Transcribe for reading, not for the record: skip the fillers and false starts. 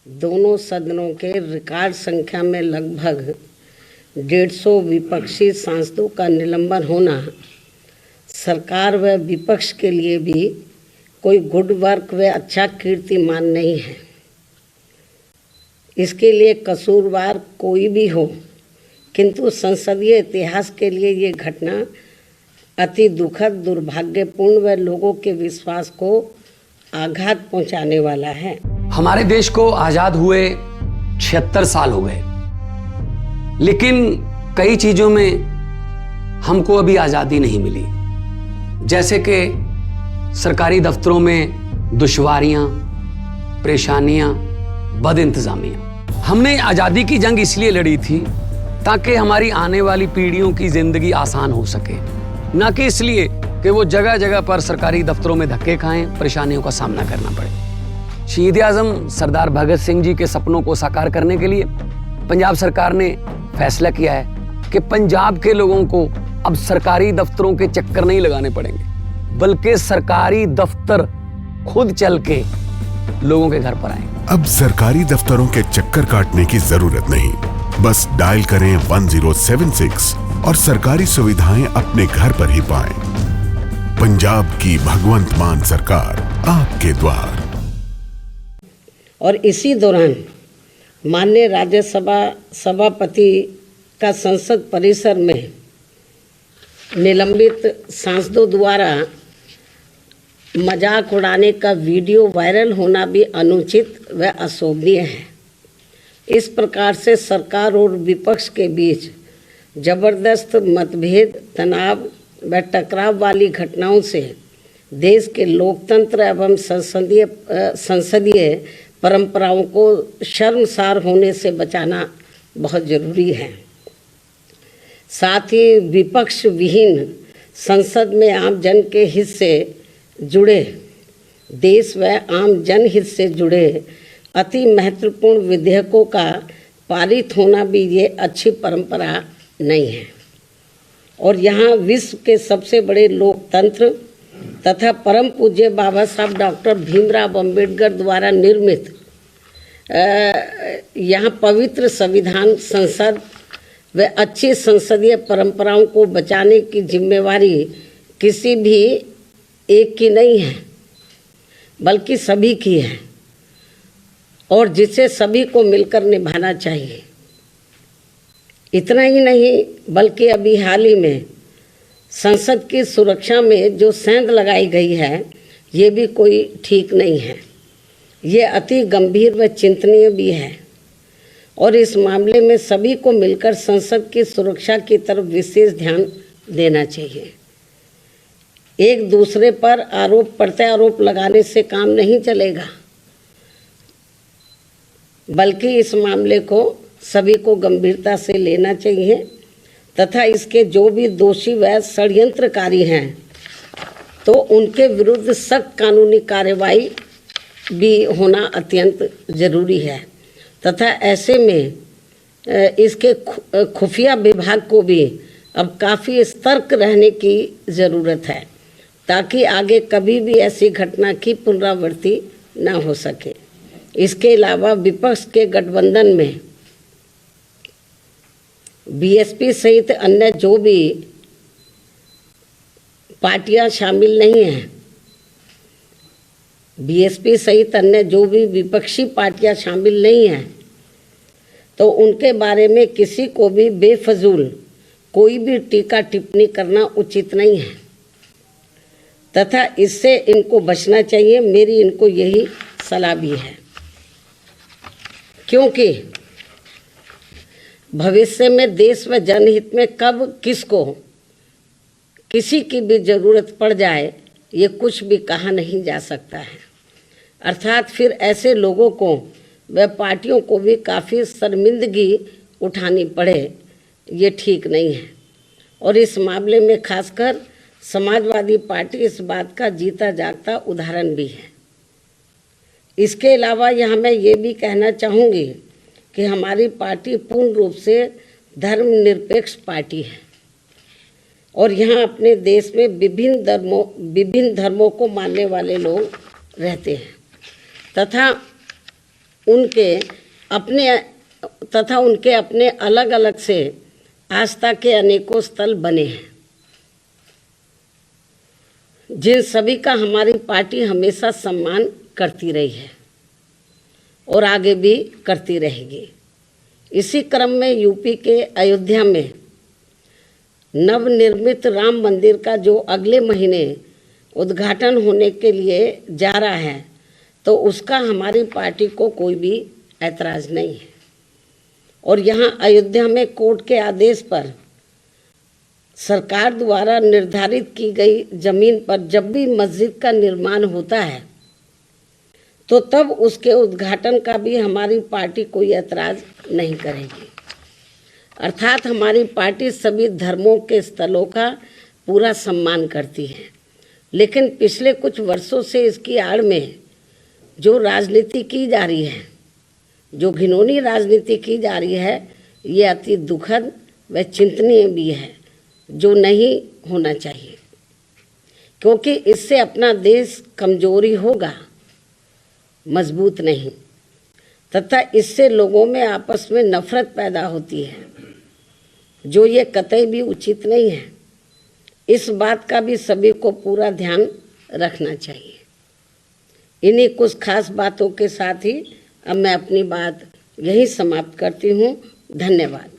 दोनों सदनों के रिकॉर्ड संख्या में लगभग 150 विपक्षी सांसदों का निलंबन होना सरकार व विपक्ष के लिए भी कोई गुड वर्क व अच्छा कीर्तिमान नहीं है। इसके लिए कसूरवार कोई भी हो, किंतु संसदीय इतिहास के लिए ये घटना अति दुखद, दुर्भाग्यपूर्ण व लोगों के विश्वास को आघात पहुंचाने वाला है। हमारे देश को आजाद हुए 76 साल हो गए, लेकिन कई चीजों में हमको अभी आजादी नहीं मिली। जैसे कि सरकारी दफ्तरों में दुश्वारियां, परेशानियां, बदइंतजामियां। हमने आजादी की जंग इसलिए लड़ी थी ताकि हमारी आने वाली पीढ़ियों की जिंदगी आसान हो सके, ना कि इसलिए कि वो जगह जगह पर सरकारी दफ्तरों में धक्के खाएं, परेशानियों का सामना करना पड़े। शहीद आजम सरदार भगत सिंह जी के सपनों को साकार करने के लिए पंजाब सरकार ने फैसला किया है कि पंजाब के लोगों को अब सरकारी दफ्तरों के चक्कर नहीं लगाने पड़ेंगे, बल्कि सरकारी दफ्तर खुद चल के लोगों के घर पर आएंगे। अब सरकारी दफ्तरों के चक्कर काटने की जरूरत नहीं, बस डायल करें 1076 और सरकारी सुविधाएं अपने घर पर ही पाएं। पंजाब की भगवंत मान सरकार आपके द्वार। और इसी दौरान माननीय राज्यसभा सभापति का संसद परिसर में निलंबित सांसदों द्वारा मजाक उड़ाने का वीडियो वायरल होना भी अनुचित व अशोभनीय है। इस प्रकार से सरकार और विपक्ष के बीच जबरदस्त मतभेद, तनाव व टकराव वाली घटनाओं से देश के लोकतंत्र एवं संसदीय परंपराओं को शर्मसार होने से बचाना बहुत जरूरी है। साथ ही विपक्ष विहीन संसद में आम जन के हित से जुड़े, देश व आम जनहित से जुड़े अति महत्वपूर्ण विधेयकों का पारित होना भी ये अच्छी परंपरा नहीं है। और यहाँ विश्व के सबसे बड़े लोकतंत्र तथा परम पूज्य बाबा साहब डॉक्टर भीमराव अंबेडकर द्वारा निर्मित यहाँ पवित्र संविधान, संसद व अच्छी संसदीय परंपराओं को बचाने की जिम्मेवारी किसी भी एक की नहीं है, बल्कि सभी की है, और जिसे सभी को मिलकर निभाना चाहिए। इतना ही नहीं, बल्कि अभी हाल ही में संसद की सुरक्षा में जो सेंध लगाई गई है, ये भी कोई ठीक नहीं है। ये अति गंभीर व चिंतनीय भी है, और इस मामले में सभी को मिलकर संसद की सुरक्षा की तरफ विशेष ध्यान देना चाहिए। एक दूसरे पर आरोप प्रत्यारोप लगाने से काम नहीं चलेगा, बल्कि इस मामले को सभी को गंभीरता से लेना चाहिए तथा इसके जो भी दोषी व षड्यंत्रकारी हैं तो उनके विरुद्ध सख्त कानूनी कार्रवाई भी होना अत्यंत जरूरी है तथा ऐसे में इसके खुफिया विभाग को भी अब काफ़ी सतर्क रहने की ज़रूरत है, ताकि आगे कभी भी ऐसी घटना की पुनरावृत्ति न हो सके। इसके अलावा विपक्ष के गठबंधन में बीएसपी सहित अन्य जो भी पार्टियां शामिल नहीं हैं, बीएसपी सहित अन्य जो भी विपक्षी पार्टियां शामिल नहीं हैं, तो उनके बारे में किसी को भी बेफजूल कोई भी टीका टिप्पणी करना उचित नहीं है तथा इससे इनको बचना चाहिए। मेरी इनको यही सलाह भी है, क्योंकि भविष्य में देश व जनहित में कब किसको किसी की भी ज़रूरत पड़ जाए, ये कुछ भी कहा नहीं जा सकता है। अर्थात फिर ऐसे लोगों को व पार्टियों को भी काफ़ी शर्मिंदगी उठानी पड़े, ये ठीक नहीं है। और इस मामले में खासकर समाजवादी पार्टी इस बात का जीता जागता उदाहरण भी है। इसके अलावा यहाँ मैं ये भी कहना चाहूँगी कि हमारी पार्टी पूर्ण रूप से धर्मनिरपेक्ष पार्टी है और यहाँ अपने देश में विभिन्न धर्मों को मानने वाले लोग रहते हैं तथा उनके अपने अलग अलग से आस्था के अनेकों स्थल बने हैं, जिन सभी का हमारी पार्टी हमेशा सम्मान करती रही है और आगे भी करती रहेगी। इसी क्रम में यूपी के अयोध्या में नवनिर्मित राम मंदिर का जो अगले महीने उद्घाटन होने के लिए जा रहा है, तो उसका हमारी पार्टी को कोई भी ऐतराज़ नहीं है। और यहाँ अयोध्या में कोर्ट के आदेश पर सरकार द्वारा निर्धारित की गई जमीन पर जब भी मस्जिद का निर्माण होता है, तो तब उसके उद्घाटन का भी हमारी पार्टी कोई ऐतराज़ नहीं करेगी। अर्थात हमारी पार्टी सभी धर्मों के स्थलों का पूरा सम्मान करती है, लेकिन पिछले कुछ वर्षों से इसकी आड़ में जो राजनीति की जा रही है, जो घिनौनी राजनीति की जा रही है, ये अति दुखद व चिंतनीय भी है, जो नहीं होना चाहिए, क्योंकि इससे अपना देश कमजोरी होगा, मजबूत नहीं, तथा इससे लोगों में आपस में नफरत पैदा होती है, जो ये कतई भी उचित नहीं है। इस बात का भी सभी को पूरा ध्यान रखना चाहिए। इन्हीं कुछ खास बातों के साथ ही अब मैं अपनी बात यहीं समाप्त करती हूँ। धन्यवाद।